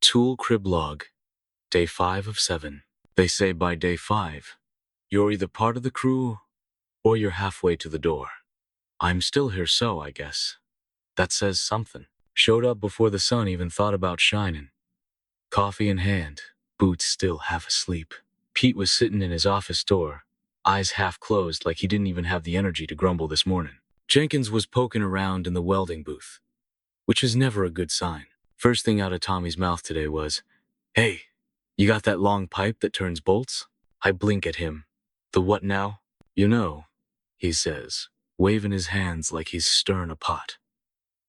Tool crib log, day 5 of 7. They say by day 5, you're either part of the crew or you're halfway to the door. I'm still here, so I guess that says something. Showed up before the sun even thought about shining. Coffee in hand, boots still half asleep. Pete was sitting in his office door, eyes half closed like he didn't even have the energy to grumble this morning. Jenkins was poking around in the welding booth, which is never a good sign. First thing out of Tommy's mouth today was, "Hey, you got that long pipe that turns bolts?" I blink at him. "The what now?" "You know," he says, waving his hands like he's stirring a pot.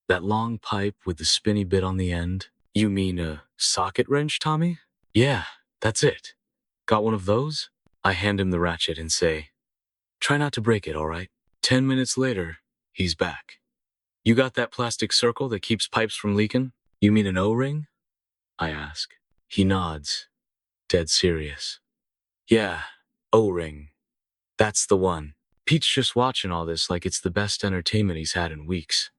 "That long pipe with the spinny bit on the end." "You mean a socket wrench, Tommy?" "Yeah, that's it. Got one of those?" I hand him the ratchet and say, "Try not to break it, all right?" 10 minutes later, he's back. "You got that plastic circle that keeps pipes from leaking?" "You mean an O-ring?" I ask. He nods, dead serious. "Yeah, O-ring. That's the one." Pete's just watching all this like it's the best entertainment he's had in weeks.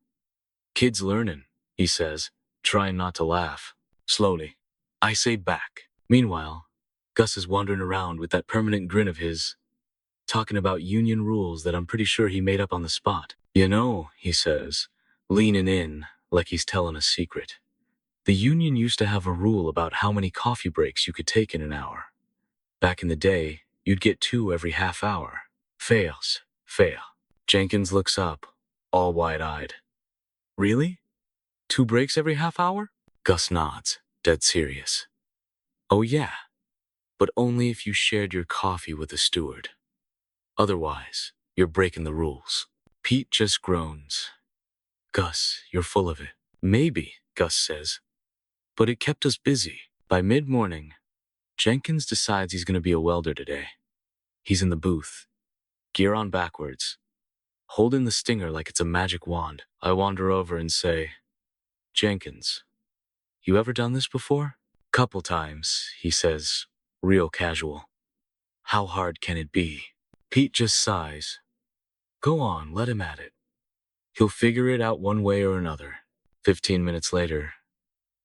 "Kid's learning," he says, trying not to laugh. Slowly, I say back. Meanwhile, Gus is wandering around with that permanent grin of his, talking about union rules that I'm pretty sure he made up on the spot. "You know," he says, leaning in like he's telling a secret, "the union used to have a rule about how many coffee breaks you could take in an hour. Back in the day, you'd get 2 every half hour. Fails. Fail." Jenkins looks up, all wide-eyed. "Really? 2 breaks every half hour?" Gus nods, dead serious. "Oh yeah, but only if you shared your coffee with a steward. Otherwise, you're breaking the rules." Pete just groans. "Gus, you're full of it." "Maybe," Gus says, "but it kept us busy." By mid-morning, Jenkins decides he's going to be a welder today. He's in the booth, gear on backwards, holding the stinger like it's a magic wand. I wander over and say, "Jenkins, you ever done this before?" "Couple times," he says, real casual. "How hard can it be?" Pete just sighs. "Go on, let him at it. He'll figure it out one way or another." 15 minutes later,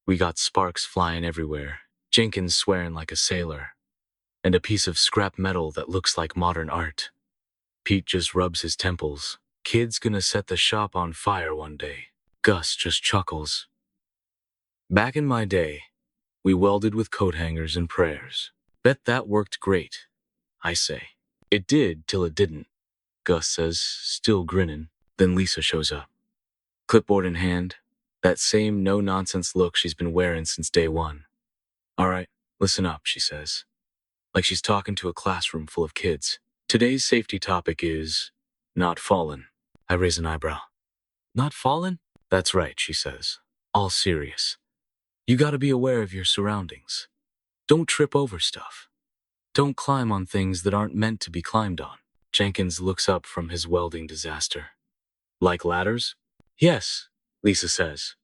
we got sparks flying everywhere, Jenkins swearing like a sailor, and a piece of scrap metal that looks like modern art. Pete just rubs his temples. "Kid's gonna set the shop on fire one day." Gus just chuckles. "Back in my day, we welded with coat hangers and prayers." "Bet that worked great," I say. "It did till it didn't," Gus says, still grinning. Then Lisa shows up, clipboard in hand, that same no-nonsense look she's been wearing since day one. "All right, listen up," she says, like she's talking to a classroom full of kids. "Today's safety topic is not fallin." I raise an eyebrow. "Not fallin?" "That's right," she says, all serious. "You gotta be aware of your surroundings. Don't trip over stuff. Don't climb on things that aren't meant to be climbed on." Jenkins looks up from his welding disaster. "Like ladders?" "Yes," Lisa says.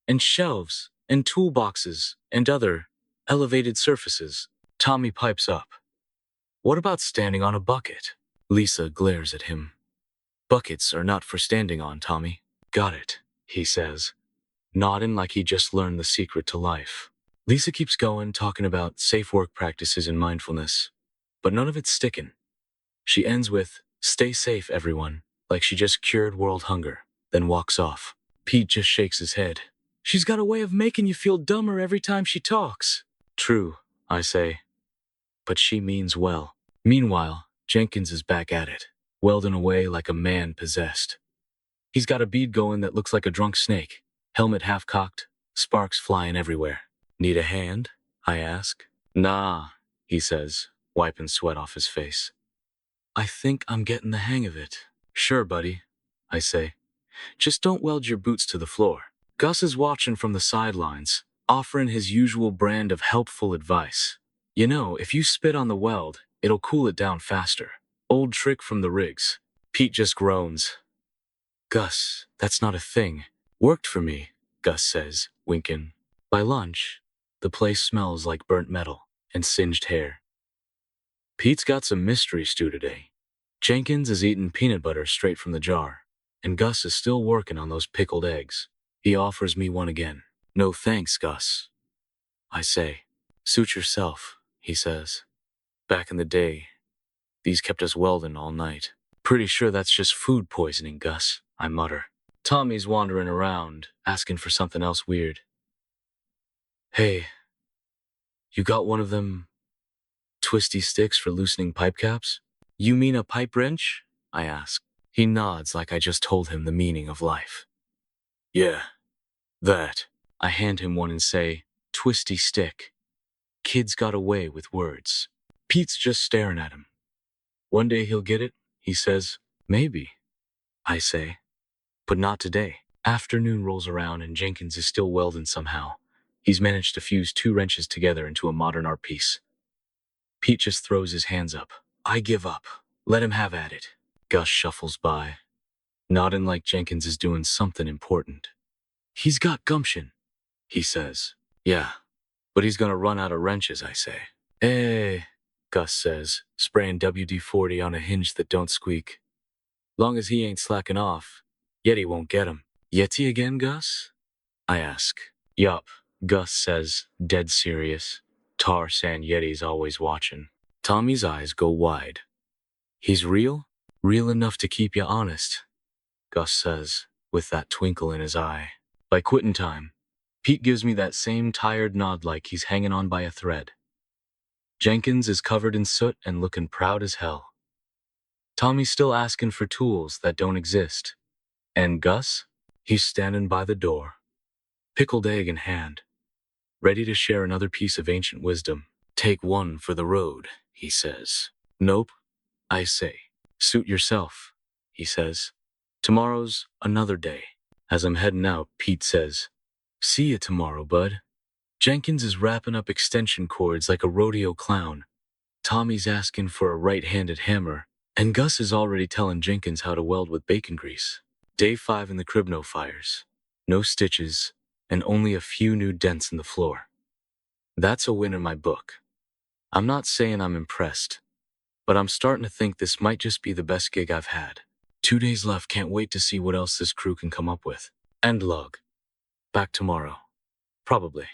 "And shelves, and toolboxes, and other elevated surfaces." Tommy pipes up. "What about standing on a bucket?" Lisa glares at him. "Buckets are not for standing on, Tommy." "Got it," he says, nodding like he just learned the secret to life. Lisa keeps going, talking about safe work practices and mindfulness, but none of it's sticking. She ends with, "Stay safe, everyone," like she just cured world hunger, then walks off. Pete just shakes his head. "She's got a way of making you feel dumber every time she talks." "True," I say, "but she means well." Meanwhile, Jenkins is back at it, welding away like a man possessed. He's got a bead going that looks like a drunk snake, helmet half-cocked, sparks flying everywhere. "Need a hand?" I ask. "Nah," he says, wiping sweat off his face. "I think I'm getting the hang of it." "Sure, buddy," I say. "Just don't weld your boots to the floor." Gus is watching from the sidelines, offering his usual brand of helpful advice. "You know, if you spit on the weld, it'll cool it down faster. Old trick from the rigs." Pete just groans. "Gus, that's not a thing." "Worked for me," Gus says, winking. By lunch, the place smells like burnt metal and singed hair. Pete's got some mystery stew today. Jenkins is eating peanut butter straight from the jar, and Gus is still working on those pickled eggs. He offers me one again. "No thanks, Gus." I say. Suit yourself, he says. Back in the day, these kept us welding all night. Pretty sure that's just food poisoning, Gus, I mutter. Tommy's wandering around, asking for something else weird. Hey, you got one of them twisty sticks for loosening pipe caps? You mean a pipe wrench? I ask. He nods like I just told him the meaning of life. Yeah, that. I hand him one and say, Twisty stick. Kid's got away with words. Pete's just staring at him. One day he'll get it, he says. Maybe, I say. But not today. Afternoon rolls around and Jenkins is still welding somehow. He's managed to fuse 2 wrenches together into a modern art piece. Pete just throws his hands up. I give up. Let him have at it. Gus shuffles by, nodding like Jenkins is doing something important. He's got gumption, he says. Yeah, but he's gonna run out of wrenches, I say. Hey, Gus says, spraying WD-40 on a hinge that don't squeak. Long as he ain't slacking off, Yeti won't get him. Yeti again, Gus? I ask. Yup, Gus says, dead serious. Tar Sand Yeti's always watching. Tommy's eyes go wide. He's real? Real enough to keep you honest, Gus says, with that twinkle in his eye. By quittin time, Pete gives me that same tired nod like he's hanging on by a thread. Jenkins is covered in soot and looking proud as hell. Tommy's still asking for tools that don't exist. And Gus? He's standing by the door, pickled egg in hand, ready to share another piece of ancient wisdom. Take one for the road, he says. Nope, I say. Suit yourself, he says. Tomorrow's another day. As I'm heading out, Pete says, see you tomorrow, bud. Jenkins is wrapping up extension cords like a rodeo clown. Tommy's asking for a right-handed hammer, and Gus is already telling Jenkins how to weld with bacon grease. Day 5 in the crib, no fires, no stitches, and only a few new dents in the floor. That's a win in my book. I'm not saying I'm impressed, but I'm starting to think this might just be the best gig I've had. 2 days left, can't wait to see what else this crew can come up with. End log. Back tomorrow. Probably.